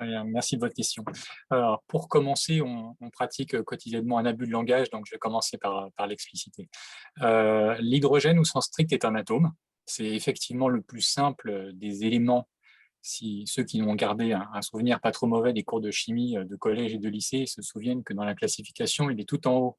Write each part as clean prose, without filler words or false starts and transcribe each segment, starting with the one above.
Merci de votre question. Alors, pour commencer, on pratique quotidiennement un abus de langage, donc je vais commencer par l'expliciter. L'hydrogène, au sens strict, est un atome. C'est effectivement le plus simple des éléments. Si ceux qui ont gardé un souvenir pas trop mauvais des cours de chimie de collège et de lycée se souviennent que dans la classification, il est tout en haut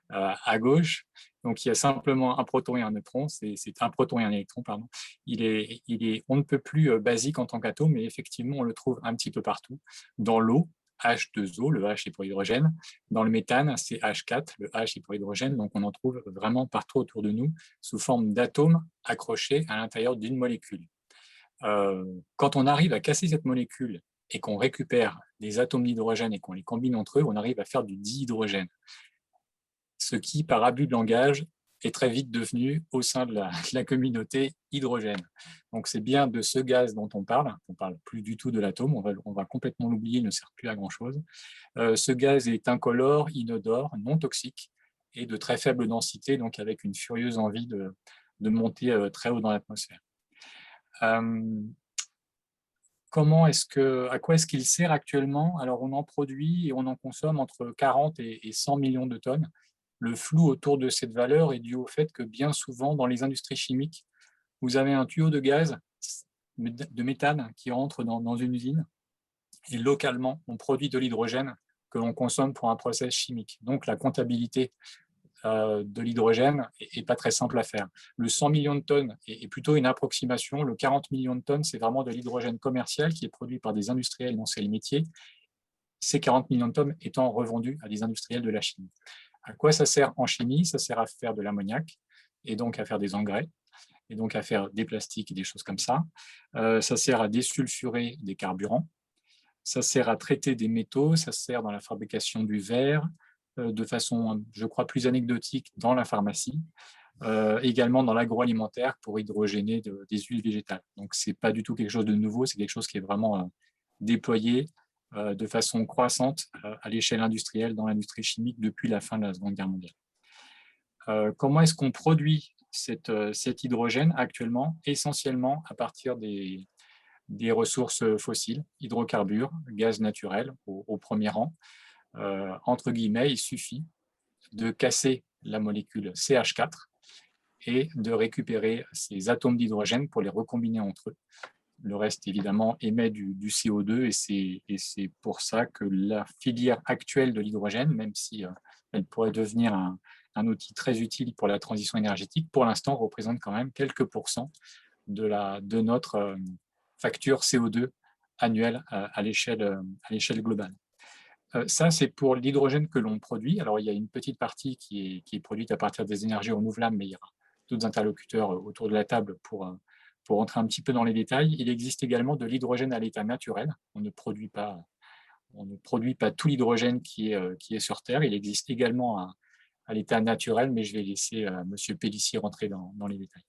à gauche. Donc, il y a simplement un proton et un neutron. C'est un proton et un électron, pardon. On ne peut plus basique en tant qu'atome, mais effectivement, on le trouve un petit peu partout. Dans l'eau, H2O, le H est pour hydrogène. Dans le méthane, c'est H4, le H est pour hydrogène. Donc, on en trouve vraiment partout autour de nous sous forme d'atomes accrochés à l'intérieur d'une molécule. Quand on arrive à casser cette molécule et qu'on récupère des atomes d'hydrogène et qu'on les combine entre eux, on arrive à faire du dihydrogène. Ce qui, par abus de langage, est très vite devenu, au sein de la communauté, hydrogène. Donc c'est bien de ce gaz dont on parle plus du tout de l'atome, on va complètement l'oublier, il ne sert plus à grand-chose. Ce gaz est incolore, inodore, non toxique, et de très faible densité, donc avec une furieuse envie de monter très haut dans l'atmosphère. À quoi est-ce qu'il sert actuellement? Alors on en produit et on en consomme entre 40 et 100 millions de tonnes. Le flou autour de cette valeur est dû au fait que bien souvent, dans les industries chimiques, vous avez un tuyau de gaz, de méthane, qui rentre dans une usine, et localement, on produit de l'hydrogène que l'on consomme pour un process chimique. Donc la comptabilité de l'hydrogène est pas très simple à faire. Le 100 millions de tonnes est plutôt une approximation. Le 40 millions de tonnes, c'est vraiment de l'hydrogène commercial qui est produit par des industriels dont c'est le métier. Ces 40 millions de tonnes étant revendus à des industriels de la chimie. À quoi ça sert en chimie? Ça sert à faire de l'ammoniac et donc à faire des engrais et donc à faire des plastiques et des choses comme ça. Ça sert à désulfurer des carburants. Ça sert à traiter des métaux. Ça sert dans la fabrication du verre, de façon, je crois, plus anecdotique dans la pharmacie. Également dans l'agroalimentaire pour hydrogéner des huiles végétales. Donc, ce n'est pas du tout quelque chose de nouveau, c'est quelque chose qui est vraiment déployé de façon croissante à l'échelle industrielle, dans l'industrie chimique, depuis la fin de la Seconde Guerre mondiale. Comment est-ce qu'on produit cet hydrogène actuellement? Essentiellement à partir des ressources fossiles, hydrocarbures, gaz naturel au premier rang. Entre guillemets, il suffit de casser la molécule CH4 et de récupérer ces atomes d'hydrogène pour les recombiner entre eux. Le reste, évidemment, émet du CO2 et c'est pour ça que la filière actuelle de l'hydrogène, même si elle pourrait devenir un outil très utile pour la transition énergétique, pour l'instant représente quand même quelques pourcents de notre facture CO2 annuelle à l'échelle globale. Ça, c'est pour l'hydrogène que l'on produit. Alors, il y a une petite partie qui est produite à partir des énergies renouvelables, mais il y aura d'autres interlocuteurs autour de la table pour rentrer un petit peu dans les détails. Il existe également de l'hydrogène à l'état naturel. On ne produit pas tout l'hydrogène qui est sur Terre. Il existe également à l'état naturel, mais je vais laisser M. Pellissier rentrer dans les détails.